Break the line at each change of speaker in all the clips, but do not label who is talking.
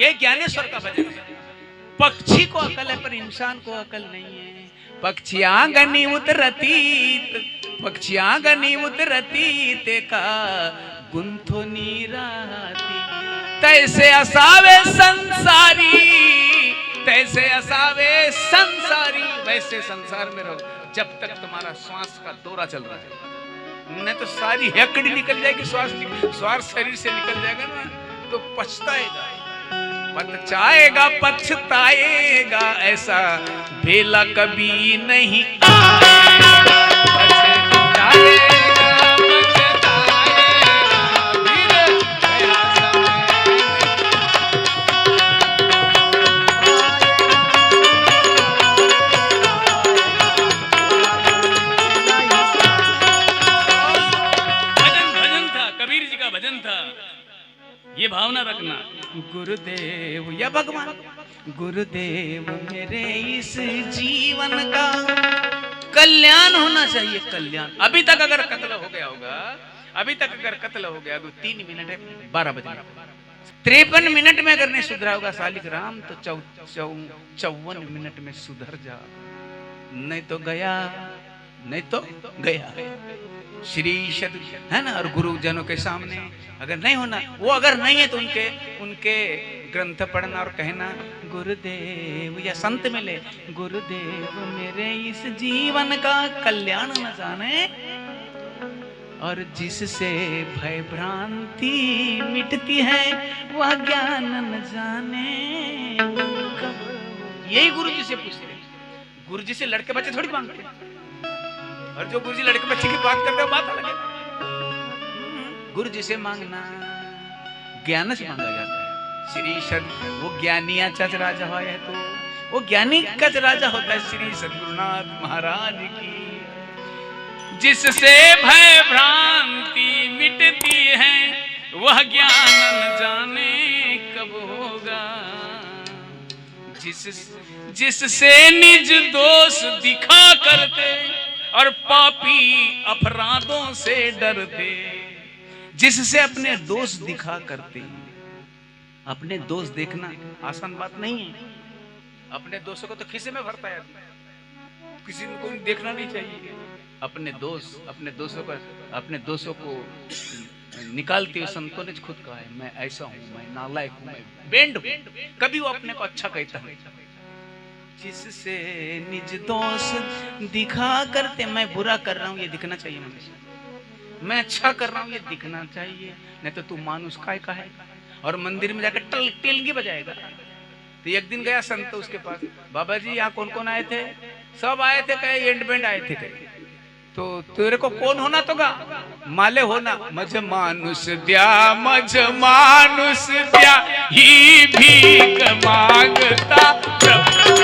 ये ज्ञानेश्वर का भजन है। पक्षी को अकल है पर इंसान को अकल नहीं है। पक्षियां गनी उतरती, पक्षियां गनी उतरती ते का गुंथो नीराती। तैसे असावे संसारी, तैसे असावे संसारी, वैसे संसार में रहो जब तक तुम्हारा श्वास का दौरा चल रहा है। नहीं तो सारी हेकड़ी निकल जाएगी, श्वास शरीर से निकल जाएगा ना तो पछताएगा, पछताएगा, पछताएगा, ऐसा भेला कभी नहीं आएगा। पछताएगा, ये भावना रखना। गुरुदेव या भगवान, गुरुदेव मेरे इस जीवन का कल्याण होना चाहिए, कल्याण। अभी तक अगर कत्ल हो गया होगा, अभी तक अगर कत्ल हो गया तो 3 मिनट है 12 बजे, 53 मिनट में अगर नहीं सुधरा होगा शालिग्राम तो 54 मिनट में सुधर जा। नहीं तो गया, नहीं तो गया। श्री सद है ना। और गुरुजनों के सामने अगर नहीं होना, वो अगर नहीं है तो उनके ग्रंथ पढ़ना और कहना गुरुदेव, या संत मिले गुरुदेव मेरे इस जीवन का कल्याण न जाने, और जिससे भय भ्रांति मिटती है वह ज्ञान न जाने। यही गुरु जी से पूछते हैं। गुरु जी से लड़के बच्चे थोड़ी मांगते हैं, और जो गुरु जी लड़के बच्चे की बात करते हैं बात अलग है। गुरु जी से मांगना ज्ञान से मांगा जाता है। श्री सद वो ज्ञानिया चच राजा हो है, तो वो ज्ञानी कच राजा होता है। श्री सद्गुरुनाथ महाराज की। जिससे भय भ्रांति मिटती है वह ज्ञान न जाने कब होगा। जिससे निज दोष दिखा करते और पापी अपराधों से डरते, जिससे अपने दोष दिखा करते। अपने दोष देखना आसान बात नहीं है। अपने दोषों को तो खिसे में भरता है, किसी को देखना नहीं चाहिए। अपने दोषों को निकालते हुए संतों ने खुद कहा है, मैं ऐसा हूं, मैं नालायक हूं, मैं बेंड हूं। कभी वो अपने को अच्छा कहता है। जिससे निज दोष दिखा करते, मैं बुरा कर रहा हूं ये दिखना चाहिए मुझे, मैं अच्छा कर रहा हूं ये दिखना चाहिए। नहीं तो तू मानुष काय का है, और मंदिर में जाकर टेलगी बजाएगा। तो एक दिन गया संत उसके पास, बाबा जी यहाँ कौन कौन आए थे? सब आए थे, कहे एंड बैंड आए थे। कहे तो तेरे को कौन होना तो गा माले होना। मझ मानुष द्या, मझ मानुष द्या, ही भीख मांगता प्रभु।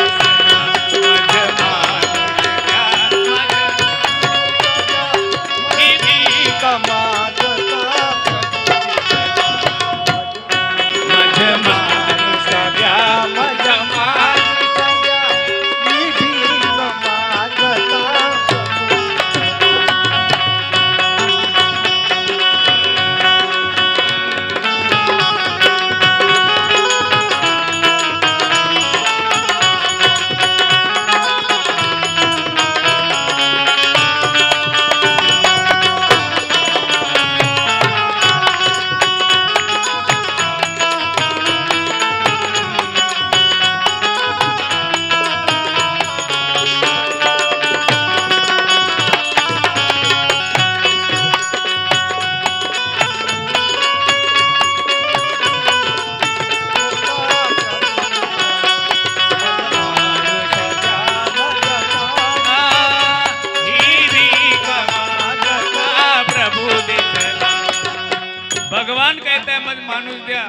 भगवान कहता है मत मानुष दिया,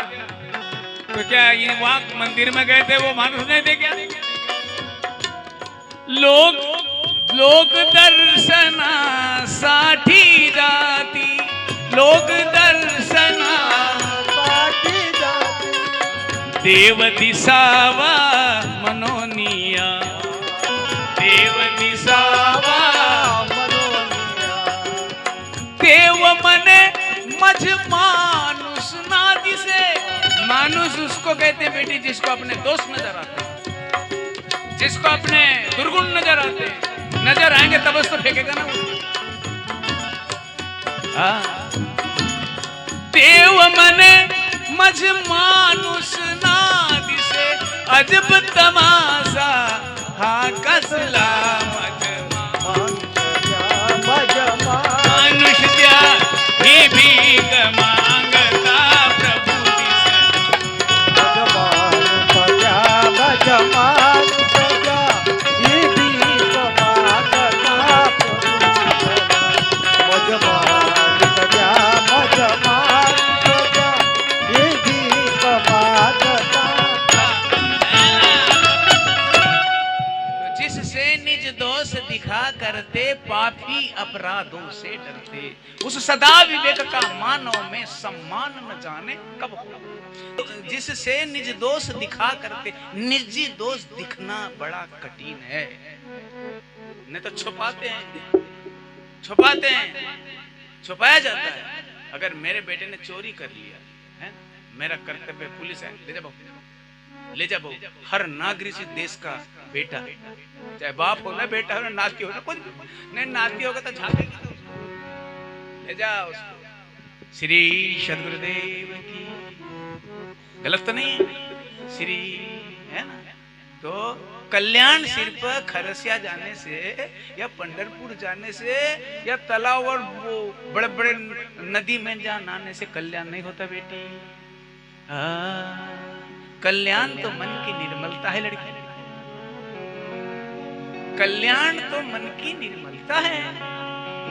तो क्या ये वहां मंदिर में गए थे वो मानुष नहीं दे क्या? लोक दर्शना साठी जाती, लोक दर्शना साठी जाती, देव दिसावा मनोनिया, देव दिसावा मनोनिया, देव मने मझ मानुष ना दिसे, मानुष उसको कहते हैं बेटी जिसको अपने दोस्त नजर आते हैं, जिसको अपने दुर्गुण नजर आते हैं। नजर आएंगे तब उसको फेंकेगा ना। देव मने मझ मानुष ना दिसे, अजब तमाशा हा कसला मनुष्य त्या ही भीख मांगता प्रभु करते पापी अपराधों से डरते, उस सदा विवेक का मानव में सम्मान न जाने कब हो। जिससे निज दोष दिखा करते, निजी दोष दिखना बड़ा कठिन है। नहीं तो छुपाते हैं, छुपाते हैं, छुपाया जाता है। अगर मेरे बेटे ने चोरी कर लिया है, मेरा कर्तव्य पुलिस है, ले जा बहू, ले जा बहू। हर नागरिक इस देश का बेटा, चाहे बाप हो ना बेटा हो ना नाती हो ना, कुछ नहीं नाती होगा तो झाकेगा, ले जा उसको। श्री सद्गुरुदेव की, गलत तो नहीं है, श्री है ना। तो कल्याण सिर्फ खरसिया जाने से या पंढरपुर जाने से या तालाब और वो बड़े बड़े नदी में जा नहाने से कल्याण नहीं होता बेटी। कल्याण तो मन की निर्मलता है लड़की, कल्याण तो मन की निर्मलता है।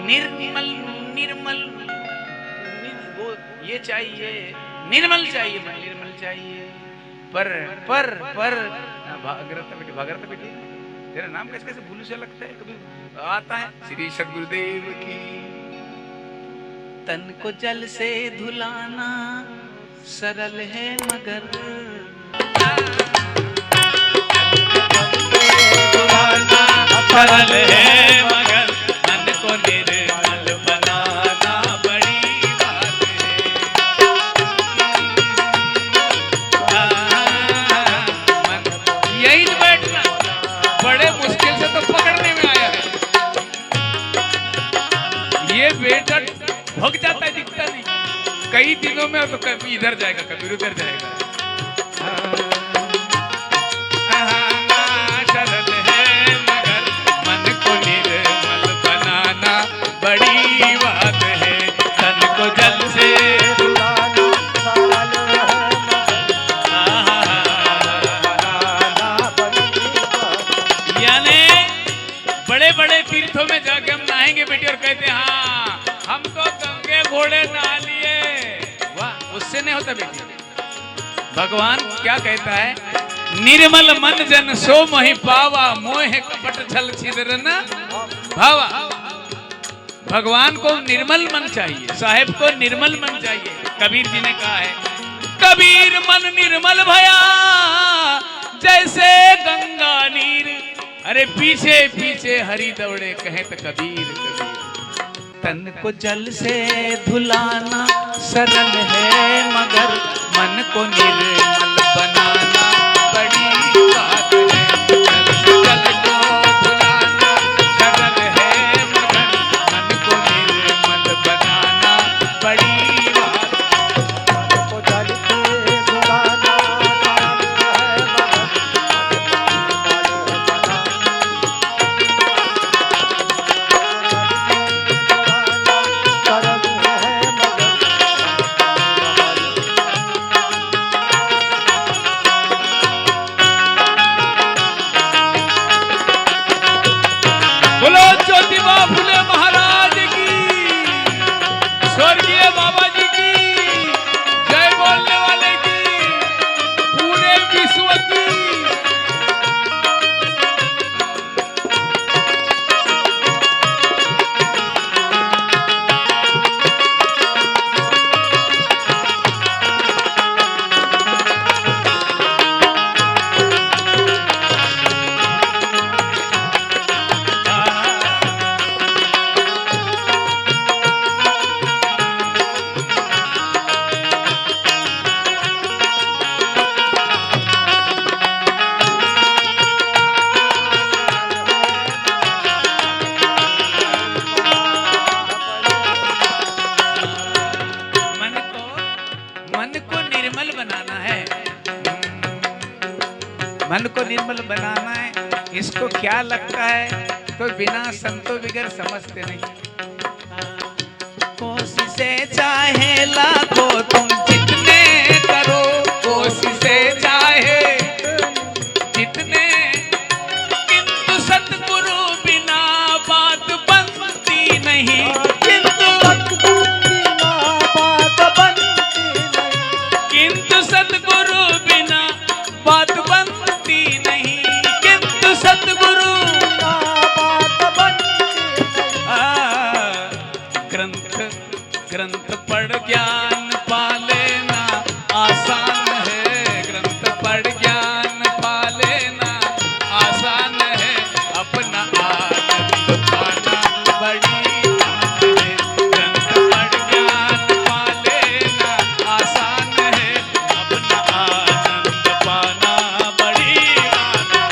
निर्मल निर्मल वो ये चाहिए, निर्मल चाहिए, मन निर्मल चाहिए। पर भागरत बेटी, भागरत बेटी तेरा नाम कैसे कैसे भूलू से लगता है, कभी आता है। श्री सद्गुरुदेव की। तन को जल से धुलाना सरल है मगर, सरल है मगर मन को निर्मल बनाना बड़ी बात है। यही बैठना बड़े मुश्किल से तो पकड़ने में आया है। ये बेटा भग जाता है, दिखता नहीं, कई दिनों में तो कभी इधर जाएगा कभी उधर जाएगा। बड़ी बात है, तन को जल से यानी बड़े बड़े तीर्थों में जाके हम नहाएंगे बेटी और कहते हैं हाँ हम तो गंगे घोड़े नहा लिए, वाह, उससे नहीं होता बेटी। भगवान क्या कहता है, निर्मल मन जन सो मोहि पावा, मोह कपट छल छिद्र न भावा। भगवान को निर्मल मन चाहिए, साहेब को निर्मल मन चाहिए। कबीर जी ने कहा है, कबीर मन निर्मल भया जैसे गंगा नीर, अरे पीछे पीछे हरि दौड़े कहे तो कबीर कबीर। तन को जल से धुलाना सरल है मगर मन को निर्मल बनाना बड़ी बात है। मन को निर्मल बनाना है, इसको क्या लगता है तो बिना संतो बिगर समझते नहीं। कोशिशें चाहे लाखों तुम जितने करो, कोशिशें चाहे जितने, किंतु सतगुरु बिना बात बनती नहीं, किंतु सतगुरु बिना बात बनती नहीं, किंतु सतगुरु ग्रंथ पढ़ ज्ञान पा लेना आसान है, ग्रंथ पढ़ ज्ञान पा लेना आसान है, अपना आनंद पाना बड़ी बात है, ग्रंथ पढ़ ज्ञान पा लेना आसान है, अपना आनंद पाना बड़ी बात है,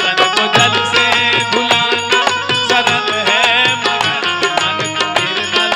तन को जल से धुलाना सरल है मगर मन को निर्मल,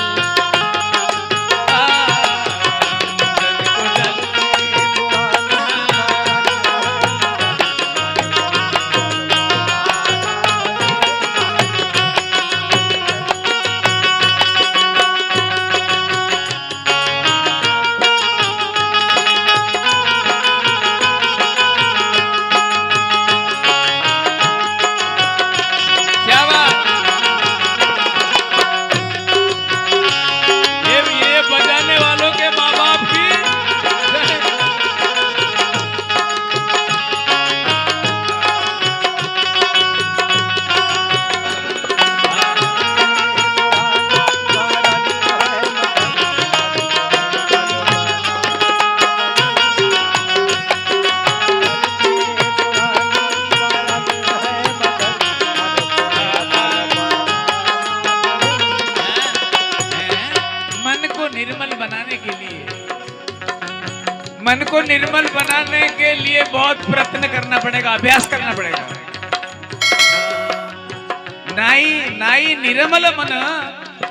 मन को निर्मल बनाने के लिए बहुत प्रयत्न करना पड़ेगा, अभ्यास करना पड़ेगा। नाही निर्मल मन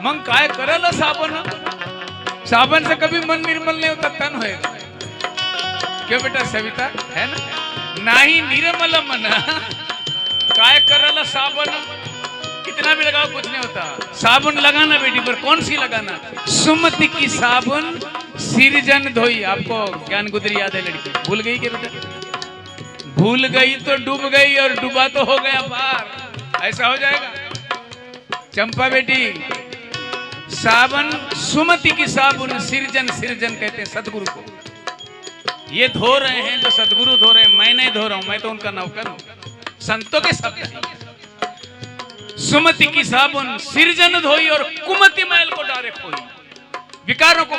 मग काय करल साबण, साबण से कभी मन निर्मल नहीं होता, तन होएगा। क्यों बेटा सविता, है ना? नाही निर्मल मन काय करल साबण, कितना भी लगाओ कुछ नहीं होता। साबुन लगाना बेटी पर, कौन सी लगाना? सुमति की साबुन सिरजन धोई। आपको ज्ञान गुदरी याद है लड़की? भूल गई क्या बेटा? भूल गई तो डूब गई और डूबा तो हो गया पार, ऐसा हो जाएगा। चंपा बेटी, साबुन सुमति की साबुन सिरजन, सिरजन कहते हैं सदगुरु को। ये धो रहे हैं जो सदगुरु धो रहे हैं, मैं नहीं धो रहा हूं, मैं तो उनका नौकर हूं। संतों के शब्द हैं। सुमति की साबुन सिरजन धोई और कुमति मैल को डारे खोई, विकारों को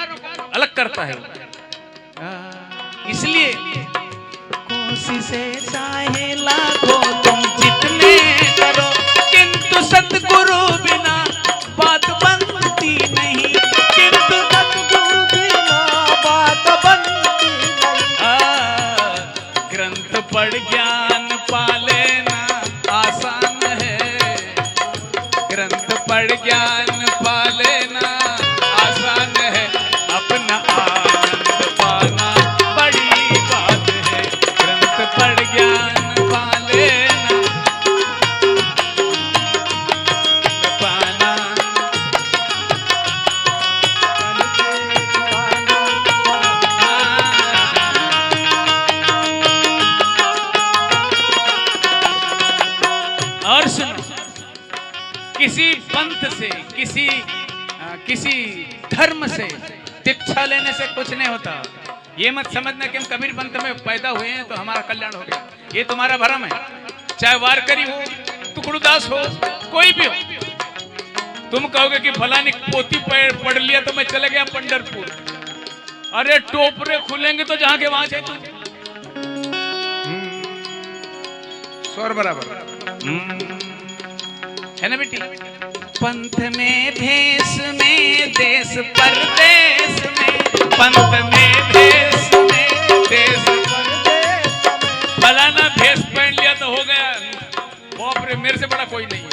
अलग करता है। इसलिए कोशिशें चाहे लाखों तुम जितने करो, किंतु सतगुरु बिना बात बनती नहीं, किंतु सतगुरु बिना बात बनती नहीं। ग्रंथ पढ़ ज्ञान पा लेना आसान है, ग्रंथ पढ़ ज्ञान पा लेना आसान है, अपना आनंद पाना बड़ी बात है। ग्रंथ पढ़ ज्ञान पा लेना पाना, और सुनो, किसी पंथ से, किसी धर्म से दीक्षा लेने से कुछ नहीं होता। ये मत समझना कि हम कबीर पंथ में पैदा हुए हैं तो हमारा कल्याण हो गया, ये तुम्हारा भ्रम है। चाहे वारकरी हो, टुकड़ुदास हो, कोई भी हो, तुम कहोगे कि फलानी पोती पढ़ लिया तो मैं चले गया पंढरपुर। अरे टोपरे खुलेंगे तो जहां के वहां जाए तुम। स्वर बराबर है ना बेटी? पंथ में भेष में देश परदेश में, पंथ में भेष में देश परदेश, फलाना भेष पहन लिया तो हो गया। बाप रे, मेरे से बड़ा कोई नहीं है।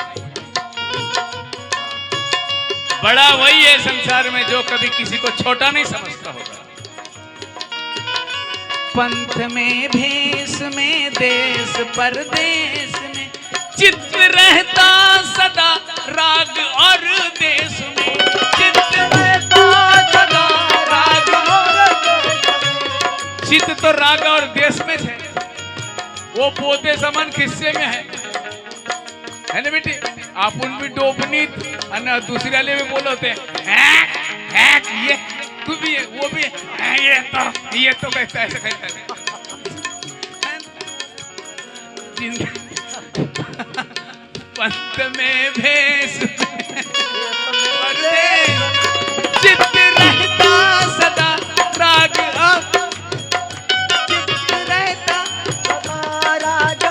बड़ा वही है संसार में जो कभी किसी को छोटा नहीं समझता होगा। पंथ में भेष में देश परदेश में चित्त रहता सदा राग और देश में, चित्त रहता सदा राग और देश में। चित्त तो राग और देश में थे, वो पोते समान खिस्से में है ना बेटी। आप उन भी डोबनी दूसरे वाले में बोलते हैं ये तू भी है वो भी है, ये तो कहता है ऐसा कहता है। पंथ में भेष चित्त रहता सदा राग, चित्त रहता सदा राग।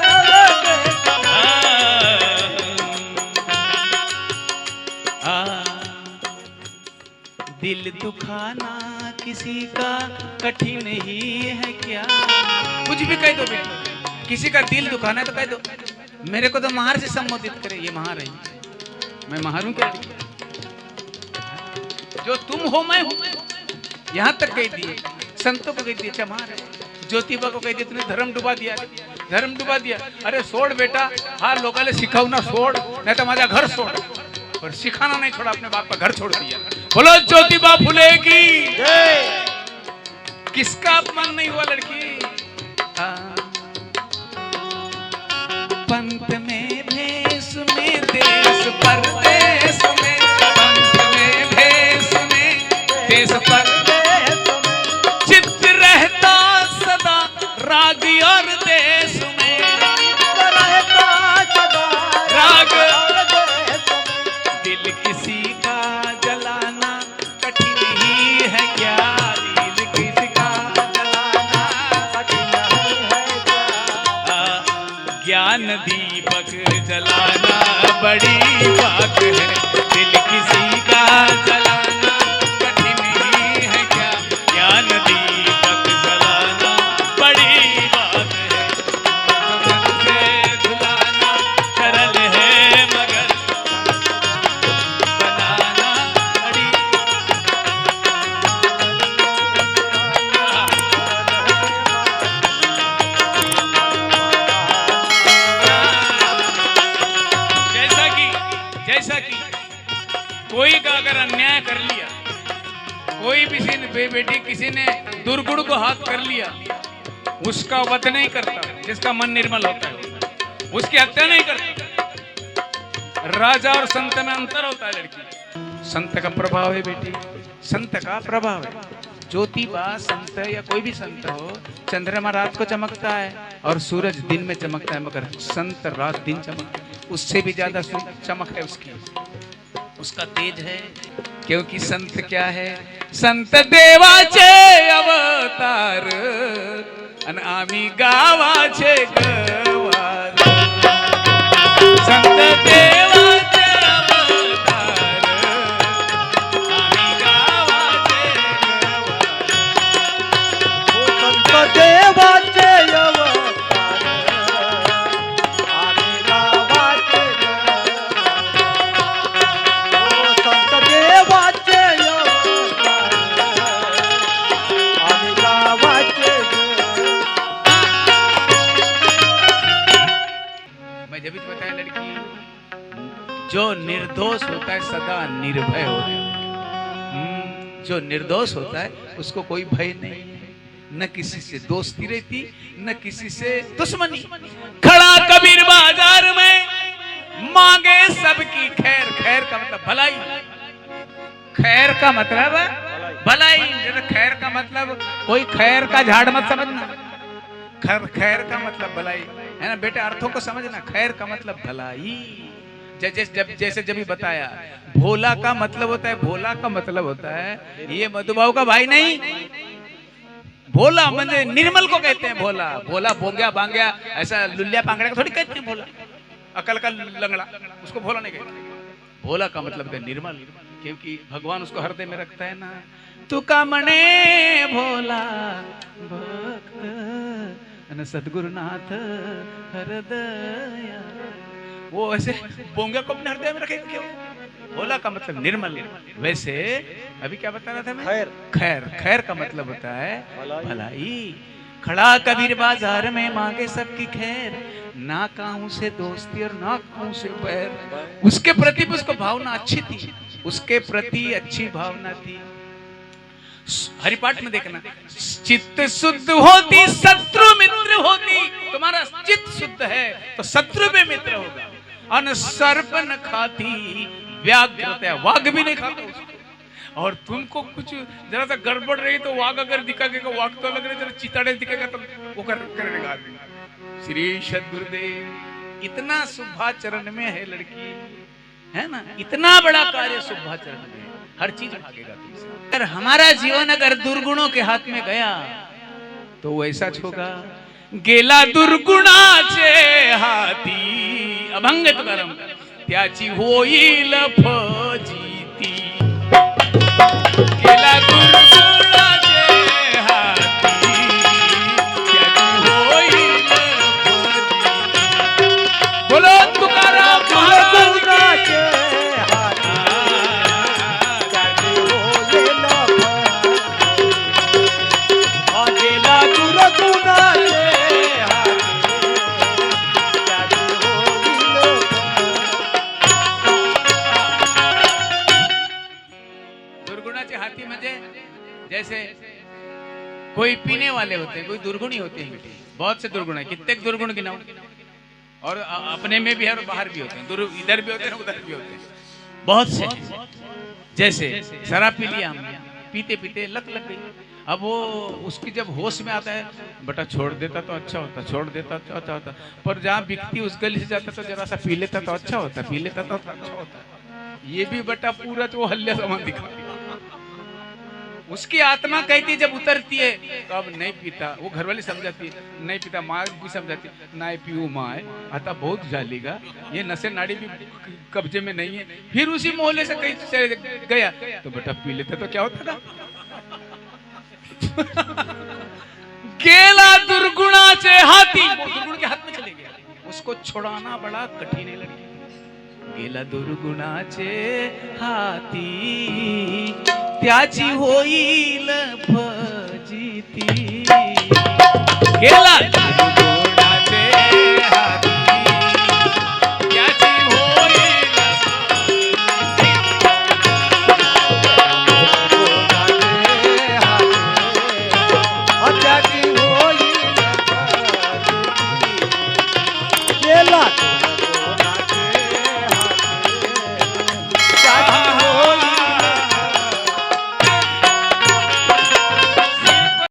दिल दुखाना किसी का कठिन ही है क्या। कुछ भी कह दो बेटा, किसी का दिल दुखाना है तो कह दो। मेरे को तो महार से संबोधित करे, ये महार है, मैं महार हूं क्या? जो तुम हो मैं हूं, यहां तक कह दिए। संतों को कह दिए चमार है, ज्योतिबा को कह दिया तूने धर्म डुबा दिया, धर्म डुबा दिया। अरे छोड़ बेटा, हार लोगों ने सिखाऊ ना, छोड़ नहीं तो माझा घर छोड़। पर सिखाना नहीं छोड़ा, अपने बाप का घर छोड़ दिया। बोलो ज्योतिबा फुले की किसका अपमान नहीं हुआ लड़की। पंथ में भेष में देश परदेश में, पंथ में भेष में देश परदेश में चित्त रहता सदा राग और देश में, रहता सदा राग और देश में। दिल किसी का जलाना कठिन ही है क्या, दिल किसी का जलाना कठिन है क्या। ज्ञान दीपक जलाना बड़ी बात है, दिल किसी का जलाना कठिन ही है क्या। ज्ञान दीपक जलाना बड़ी बात है, मन से धुलाना सरल है मगर बनाना बड़ी। जैसा कि कोई का अगर अन्याय कर लिया, कोई बेटी किसी ने दुर्गुण को हाथ कर लिया, उसका वध नहीं करता जिसका मन निर्मल होता है, उसकी हत्या नहीं करता। राजा और संत में अंतर होता है लड़की। संत का प्रभाव है बेटी, संत का प्रभाव है। ज्योतिबा संत या कोई भी संत हो, चंद्रमा रात को चमकता है और सूरज दिन में चमकता है, मगर संत रात दिन चमकता है, उससे भी ज्यादा चमक है उसकी, उसका तेज है। क्योंकि संत क्या है, संत देवाचे अवतार अन आम्ही गावाचे गवार। संत देवाचे अवतार आम्ही गावाचे गवार। संत देवाचे जो निर्दोष होता है सदा निर्भय होता है। जो निर्दोष होता है उसको कोई भय नहीं है, न किसी से दोस्ती रहती न किसी से दुश्मनी। खड़ा कबीर बाजार में मांगे सबकी खैर, खैर का मतलब भलाई, खैर का मतलब भलाई। खैर का मतलब कोई खैर का झाड़ मत समझना, खैर का मतलब भलाई है ना बेटे, अर्थों को समझना। खैर का मतलब भलाई। जैसे जब भी बताया, भोला का मतलब होता है, भोला का मतलब होता है ये मधुबाबू का भाई नहीं, भोला मतलब निर्मल को कहते हैं भोला। भोला बोंगया बांगया ऐसा लुल्लिया पांगड़ा का थोड़ी कहते हैं भोला, अकल का लंगड़ा, उसको भोला नहीं कहते। भोला का मतलब है निर्मल, क्योंकि भगवान उसको हृदय में रखता है ना। तू का मने भोला भक्त सदगुरुनाथ हृदय, वो ऐसे बोंगे को अपने हृदय में रखेंगे क्यों? भोला का मतलब निर्मल। वैसे अभी क्या बता रहा था मैं? खैर, खैर का मतलब होता है भलाई। खड़ा कबीर बाजार में मांगे सबकी खैर, ना काहू से दोस्ती और ना काहू से बैर। उसके प्रति भी उसको भावना अच्छी थी, उसके प्रति अच्छी भावना थी। हरिपाठ में देखना, चित्त शुद्ध होती शत्रु मित्र होती। तुम्हारा चित्त शुद्ध है तो शत्रु में मित्र होगा। अन सर्प न खाती व्याघ्र, वाघ भी नहीं खाता उसको। और तुमको कुछ जरा सा गड़बड़ रही तो वाघ अगर दिखाएगा, वाघ तो लग रहा है, जरा चिताड़े दिखेगा तो वो करेगा। श्री सद्गुरुदेव, इतना शुभाचरण में है लड़की, है ना, इतना बड़ा कार्य शुभाचरण में, हर चीज भागेगा तुमसे। अगर हमारा जीवन अगर दुर्गुणों के हाथ में गया तो वो ऐसा होगा, गेला दुर्गुणाचे हाती, अभंग तुकाराम, त्याची होईल फजिती। गेला दुर्गुणाचे हाती, त्याची होईल फजिती। बोलो तुकाराम महाराज की। जैसे कोई पीने वाले होते हैं, कोई दुर्गुणी होते हैं, बहुत से दुर्गुण है, कितने दुर्गुण गिनाओ, और अपने में भी है और बाहर भी होते हैं, इधर भी होते हैं उधर भी होते हैं, बहुत से। जैसे शराब पी लिया हमने, पीते पीते लत लग गई, अब वो उसकी जब होश में आता है, बेटा छोड़ देता तो अच्छा होता, छोड़ देता तो अच्छा होता, पर जहाँ बिकती उस गली से जाता तो जरा सा पी लेता तो अच्छा होता, पी लेता तो अच्छा होता। ये भी बेटा पूरा तो हल्ले सामान दिखा, उसकी आत्मा कहती जब उतरती है तो अब नहीं पीता, वो घरवाली समझाती है नहीं पीता, माँ भी समझाती नहीं पीऊ माँ आता बहुत जालेगा, ये नशे नाड़ी भी कब्जे में नहीं है। फिर उसी मोहल्ले से कहीं चले गया तो बेटा पी लेता तो क्या होता था। गेला दुर्गुणाचे हाथी, वो दुर्गुण के हाथ में चले गया, उसको छुड़ाना बड़ा कठिन है लड़की। गेला दुर्गुणाचे हाती, त्याची होईल फजिती। गेला